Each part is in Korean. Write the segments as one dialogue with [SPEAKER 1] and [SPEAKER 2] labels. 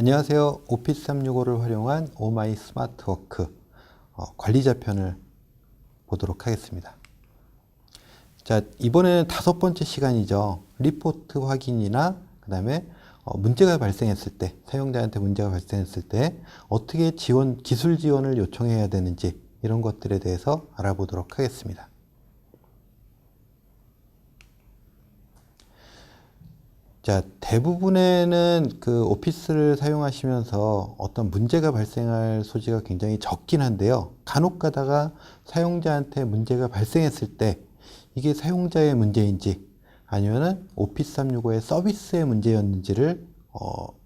[SPEAKER 1] 안녕하세요. 오피스 365를 활용한 오마이 스마트워크 관리자 편을 보도록 하겠습니다. 자, 이번에는 5번째 시간이죠. 리포트 확인이나 그 다음에 문제가 발생했을 때, 사용자한테 문제가 발생했을 때 어떻게 기술 지원을 요청해야 되는지 이런 것들에 대해서 알아보도록 하겠습니다. 자, 대부분에는 그 오피스를 사용하시면서 어떤 문제가 발생할 소지가 굉장히 적긴 한데요. 간혹 가다가 사용자한테 문제가 발생했을 때 이게 사용자의 문제인지 아니면은 오피스 365의 서비스의 문제였는지를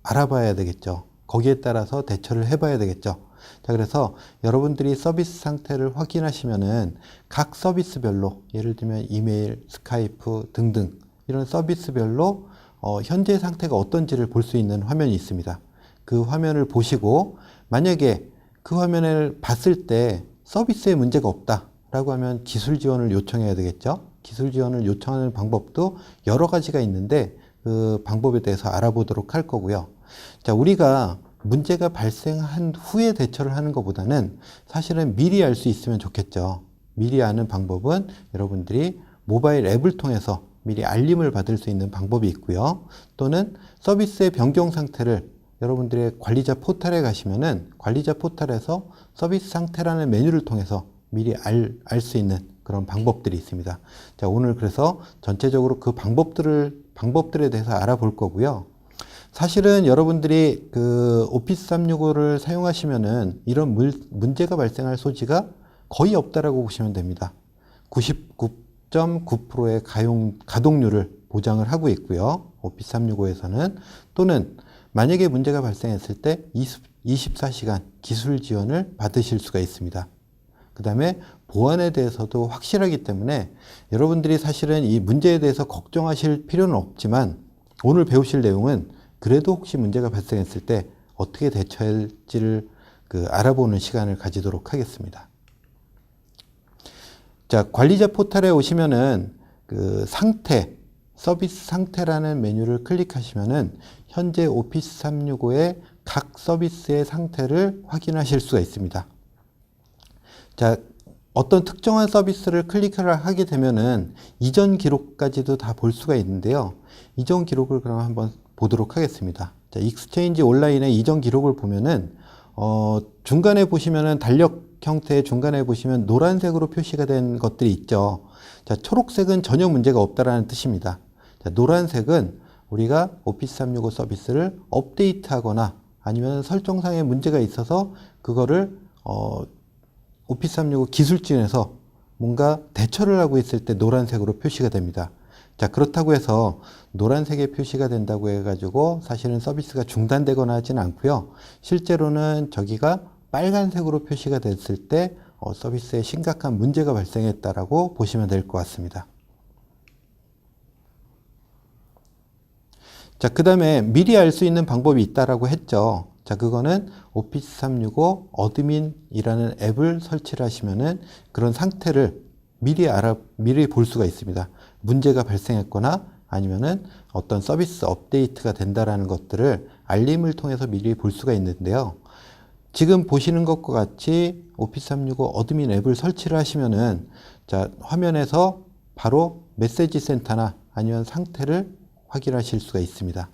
[SPEAKER 1] 알아봐야 되겠죠. 거기에 따라서 대처를 해봐야 되겠죠. 자, 그래서 여러분들이 서비스 상태를 확인하시면은 각 서비스별로 예를 들면 이메일, 스카이프 등등 이런 서비스별로 현재 상태가 어떤지를 볼 수 있는 화면이 있습니다. 그 화면을 보시고 만약에 그 화면을 봤을 때 서비스에 문제가 없다라고 하면 기술 지원을 요청해야 되겠죠. 기술 지원을 요청하는 방법도 여러 가지가 있는데 그 방법에 대해서 알아보도록 할 거고요. 자, 우리가 문제가 발생한 후에 대처를 하는 것보다는 사실은 미리 알 수 있으면 좋겠죠. 미리 아는 방법은 여러분들이 모바일 앱을 통해서 미리 알림을 받을 수 있는 방법이 있고요. 또는 서비스의 변경 상태를 여러분들의 관리자 포털에 가시면은 관리자 포털에서 서비스 상태라는 메뉴를 통해서 미리 알 수 있는 그런 방법들이 있습니다. 자, 오늘 그래서 전체적으로 그 방법들에 대해서 알아볼 거고요. 사실은 여러분들이 그 오피스 365를 사용하시면은 이런 문제가 발생할 소지가 거의 없다라고 보시면 됩니다. 99.9%의 가동률을 보장을 하고 있고요. 오피스 365에서는 또는 만약에 문제가 발생했을 때 24시간 기술 지원을 받으실 수가 있습니다. 그 다음에 보안에 대해서도 확실하기 때문에 여러분들이 사실은 이 문제에 대해서 걱정하실 필요는 없지만 오늘 배우실 내용은 그래도 혹시 문제가 발생했을 때 어떻게 대처할지를 알아보는 시간을 가지도록 하겠습니다. 자, 관리자 포털에 오시면은 그 상태, 서비스 상태라는 메뉴를 클릭하시면은 현재 오피스 365의 각 서비스의 상태를 확인하실 수가 있습니다. 자, 어떤 특정한 서비스를 클릭을 하게 되면은 이전 기록까지도 다 볼 수가 있는데요. 이전 기록을 그럼 한번 보도록 하겠습니다. 자, 익스체인지 온라인의 이전 기록을 보면은 중간에 보시면은 달력 형태의 중간에 보시면 노란색으로 표시가 된 것들이 있죠. 자, 초록색은 전혀 문제가 없다라는 뜻입니다. 자, 노란색은 우리가 오피스 365 서비스를 업데이트하거나 아니면 설정상의 문제가 있어서 그거를 오피스 365 기술진에서 뭔가 대처를 하고 있을 때 노란색으로 표시가 됩니다. 자, 그렇다고 해서 노란색에 표시가 된다고 해가지고 사실은 서비스가 중단되거나 하진 않고요. 실제로는 저기가 빨간색으로 표시가 됐을 때 서비스에 심각한 문제가 발생했다라고 보시면 될 것 같습니다. 자, 그 다음에 미리 알 수 있는 방법이 있다라고 했죠. 자, 그거는 오피스 365 어드민이라는 앱을 설치를 하시면은 그런 상태를 미리 볼 수가 있습니다. 문제가 발생했거나 아니면은 어떤 서비스 업데이트가 된다라는 것들을 알림을 통해서 미리 볼 수가 있는데요. 지금 보시는 것과 같이 오피스 365 어드민 앱을 설치를 하시면은 자, 화면에서 바로 메시지 센터나 아니면 상태를 확인하실 수가 있습니다.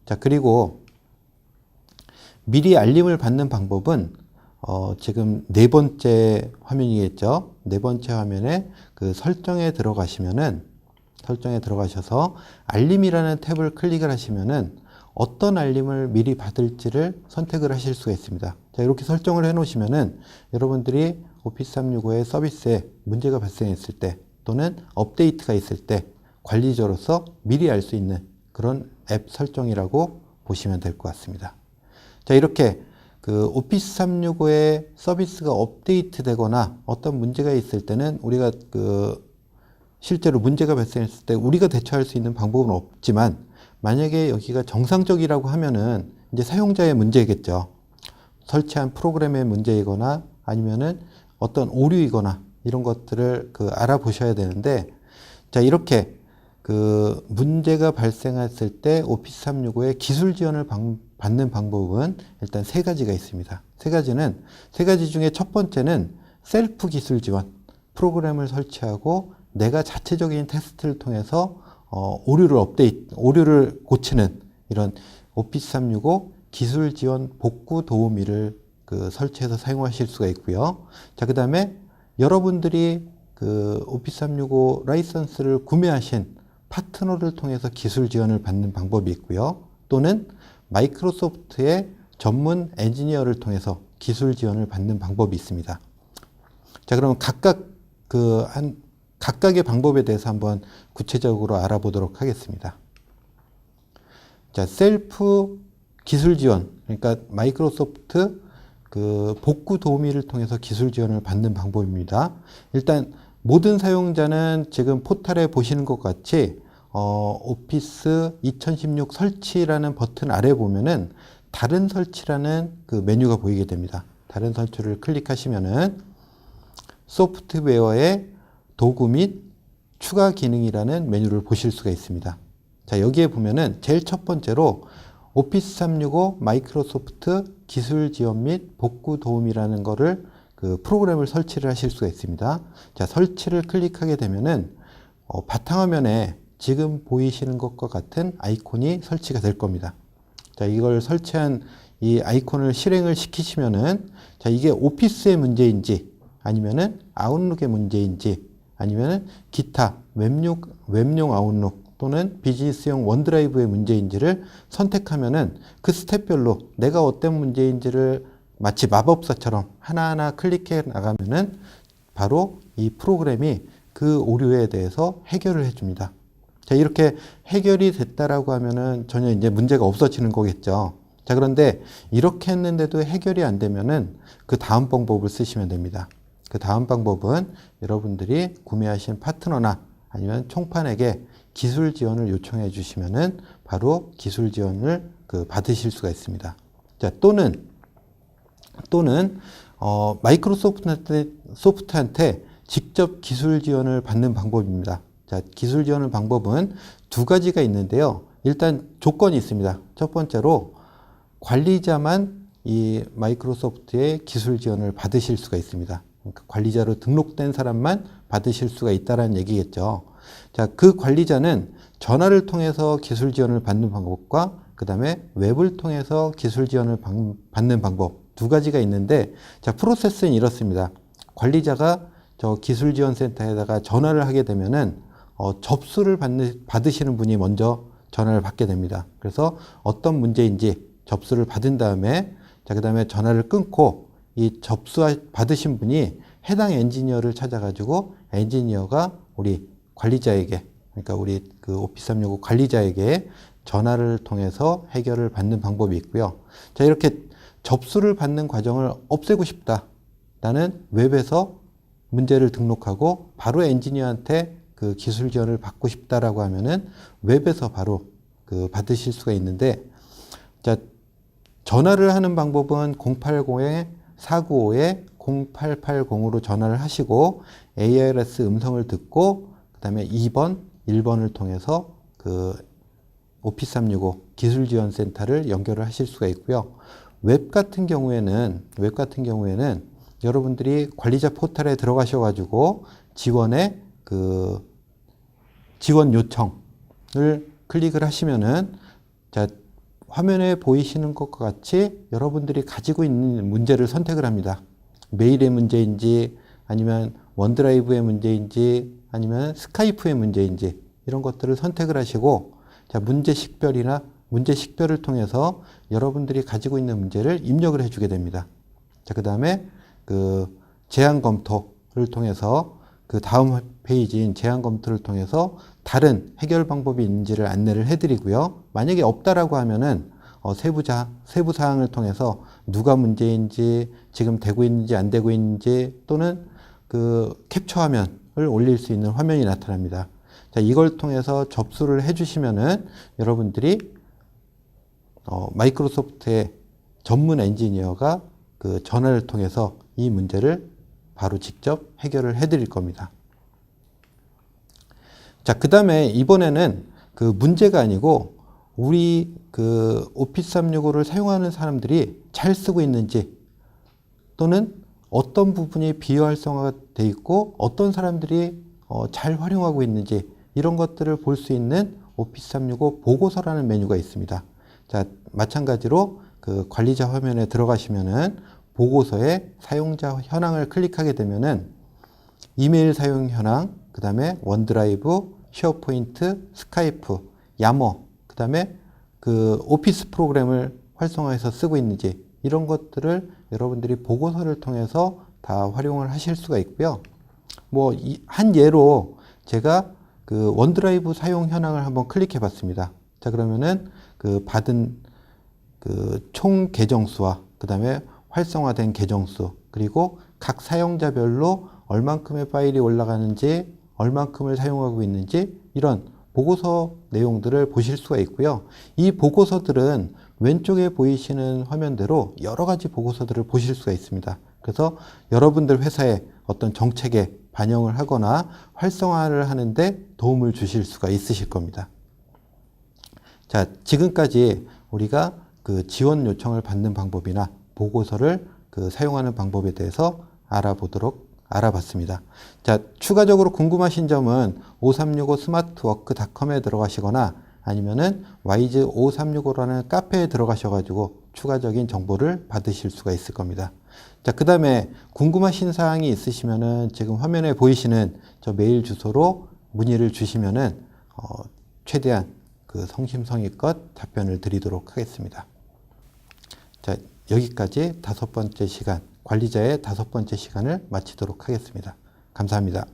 [SPEAKER 1] 자, 그리고 미리 알림을 받는 방법은 지금 4번째 화면이겠죠. 4번째 화면에 그 설정에 들어가셔서 알림이라는 탭을 클릭을 하시면은 어떤 알림을 미리 받을지를 선택을 하실 수가 있습니다. 자, 이렇게 설정을 해 놓으시면은 여러분들이 오피스 365의 서비스에 문제가 발생했을 때 또는 업데이트가 있을 때 관리자로서 미리 알 수 있는 그런 앱 설정이라고 보시면 될 것 같습니다. 자, 이렇게 그 오피스 365의 서비스가 업데이트 되거나 어떤 문제가 있을 때는 우리가 실제로 문제가 발생했을 때 우리가 대처할 수 있는 방법은 없지만 만약에 여기가 정상적이라고 하면은 이제 사용자의 문제겠죠. 설치한 프로그램의 문제이거나 아니면은 어떤 오류이거나 이런 것들을 알아보셔야 되는데 자, 이렇게 그 문제가 발생했을 때 오피스 365의 기술 지원을 받는 방법은 일단 세 가지가 있습니다. 세 가지 중에 첫 번째는 셀프 기술 지원, 프로그램을 설치하고 내가 자체적인 테스트를 통해서 오류를 고치는 이런 오피스 365 기술 지원 복구 도우미를 설치해서 사용하실 수가 있고요. 자, 그 다음에 여러분들이 그 오피스 365 라이선스를 구매하신 파트너를 통해서 기술 지원을 받는 방법이 있고요. 또는 마이크로소프트의 전문 엔지니어를 통해서 기술 지원을 받는 방법이 있습니다. 자, 그럼 각각의 방법에 대해서 한번 구체적으로 알아보도록 하겠습니다. 자, 셀프 기술 지원, 그러니까 마이크로소프트 그 복구 도우미를 통해서 기술 지원을 받는 방법입니다. 일단 모든 사용자는 지금 포탈에 보시는 것 같이 오피스 2016 설치라는 버튼 아래 보면은 다른 설치라는 그 메뉴가 보이게 됩니다. 다른 설치를 클릭하시면은 소프트웨어의 도구 및 추가 기능이라는 메뉴를 보실 수가 있습니다. 자, 여기에 보면은 제일 첫 번째로 오피스 365 마이크로소프트 기술 지원 및 복구 도움이라는 거를 그 프로그램을 설치를 하실 수가 있습니다. 자, 설치를 클릭하게 되면은 바탕화면에 지금 보이시는 것과 같은 아이콘이 설치가 될 겁니다. 자, 이걸 설치한 이 아이콘을 실행을 시키시면은 자, 이게 오피스의 문제인지 아니면은 아웃룩의 문제인지 아니면은 기타 웹용 아웃룩 또는 비즈니스용 원드라이브의 문제인지를 선택하면은 그 스텝별로 내가 어떤 문제인지를 마치 마법사처럼 하나하나 클릭해 나가면은 바로 이 프로그램이 그 오류에 대해서 해결을 해줍니다. 자, 이렇게 해결이 됐다라고 하면은 전혀 이제 문제가 없어지는 거겠죠. 자, 그런데 이렇게 했는데도 해결이 안 되면은 그 다음 방법을 쓰시면 됩니다. 그 다음 방법은 여러분들이 구매하신 파트너나 아니면 총판에게 기술 지원을 요청해 주시면은 바로 기술 지원을 받으실 수가 있습니다. 자, 또는 마이크로소프트한테 직접 기술 지원을 받는 방법입니다. 자, 기술 지원의 방법은 두 가지가 있는데요. 일단 조건이 있습니다. 첫 번째로 관리자만 이 마이크로소프트의 기술 지원을 받으실 수가 있습니다. 그러니까 관리자로 등록된 사람만 받으실 수가 있다는 얘기겠죠. 자, 그 관리자는 전화를 통해서 기술 지원을 받는 방법과 그 다음에 웹을 통해서 기술 지원을 받는 방법 두 가지가 있는데, 자, 프로세스는 이렇습니다. 관리자가 저 기술 지원 센터에다가 전화를 하게 되면은 접수를 받으시는 분이 먼저 전화를 받게 됩니다. 그래서 어떤 문제인지 접수를 받은 다음에 자, 그 다음에 전화를 끊고 이 받으신 분이 해당 엔지니어를 찾아가지고 엔지니어가 우리 관리자에게, 그러니까 우리 그 오피스 365 관리자에게 전화를 통해서 해결을 받는 방법이 있고요. 자, 이렇게 접수를 받는 과정을 없애고 싶다. 나는 웹에서 문제를 등록하고 바로 엔지니어한테 그 기술 지원을 받고 싶다라고 하면은 웹에서 바로 받으실 수가 있는데, 자, 전화를 하는 방법은 080-495-0880으로 전화를 하시고 ARS 음성을 듣고 그다음에 2번, 1번을 통해서 그 오피스 365 기술 지원 센터를 연결을 하실 수가 있고요. 웹 같은 경우에는 여러분들이 관리자 포털에 들어가셔가지고 지원 요청을 클릭을 하시면은 자, 화면에 보이시는 것과 같이 여러분들이 가지고 있는 문제를 선택을 합니다. 메일의 문제인지 아니면 원드라이브의 문제인지 아니면 스카이프의 문제인지 이런 것들을 선택을 하시고 자, 문제 식별을 통해서 여러분들이 가지고 있는 문제를 입력을 해주게 됩니다. 자, 그 다음에 제안 검토를 통해서 그 다음 페이지인 제안 검토를 통해서 다른 해결 방법이 있는지를 안내를 해드리고요. 만약에 없다라고 하면은 세부 사항을 통해서 누가 문제인지 지금 되고 있는지 안 되고 있는지 또는 그 캡처 화면을 올릴 수 있는 화면이 나타납니다. 자, 이걸 통해서 접수를 해주시면은 여러분들이 마이크로소프트의 전문 엔지니어가 그 전화를 통해서 이 문제를 바로 직접 해결을 해드릴 겁니다. 자, 그 다음에 이번에는 그 문제가 아니고 우리 그 오피스 365를 사용하는 사람들이 잘 쓰고 있는지 또는 어떤 부분이 비활성화가 돼 있고 어떤 사람들이 잘 활용하고 있는지 이런 것들을 볼 수 있는 오피스 365 보고서라는 메뉴가 있습니다. 자, 마찬가지로 그 관리자 화면에 들어가시면은 보고서에 사용자 현황을 클릭하게 되면은 이메일 사용 현황, 그 다음에 원드라이브, 쉐어포인트, 스카이프, 야머, 그 다음에 그 오피스 프로그램을 활성화해서 쓰고 있는지 이런 것들을 여러분들이 보고서를 통해서 다 활용을 하실 수가 있고요. 뭐 한 예로 제가 그 원드라이브 사용 현황을 한번 클릭해 봤습니다. 자, 그러면은 그 받은 그 총 계정 수와 그 다음에 활성화된 계정 수 그리고 각 사용자별로 얼만큼의 파일이 올라가는지 얼만큼을 사용하고 있는지 이런 보고서 내용들을 보실 수가 있고요. 이 보고서들은 왼쪽에 보이시는 화면대로 여러 가지 보고서들을 보실 수가 있습니다. 그래서 여러분들 회사의 어떤 정책에 반영을 하거나 활성화를 하는데 도움을 주실 수가 있으실 겁니다. 자, 지금까지 우리가 그 지원 요청을 받는 방법이나 보고서를 그 사용하는 방법에 대해서 알아봤습니다. 자, 추가적으로 궁금하신 점은 5365smartwork.com에 들어가시거나 아니면은 wise5365라는 카페에 들어가셔가지고 추가적인 정보를 받으실 수가 있을 겁니다. 자, 그 다음에 궁금하신 사항이 있으시면은 지금 화면에 보이시는 저 메일 주소로 문의를 주시면은 최대한 그 성심성의껏 답변을 드리도록 하겠습니다. 자, 여기까지 5번째 시간, 관리자의 5번째 시간을 마치도록 하겠습니다. 감사합니다.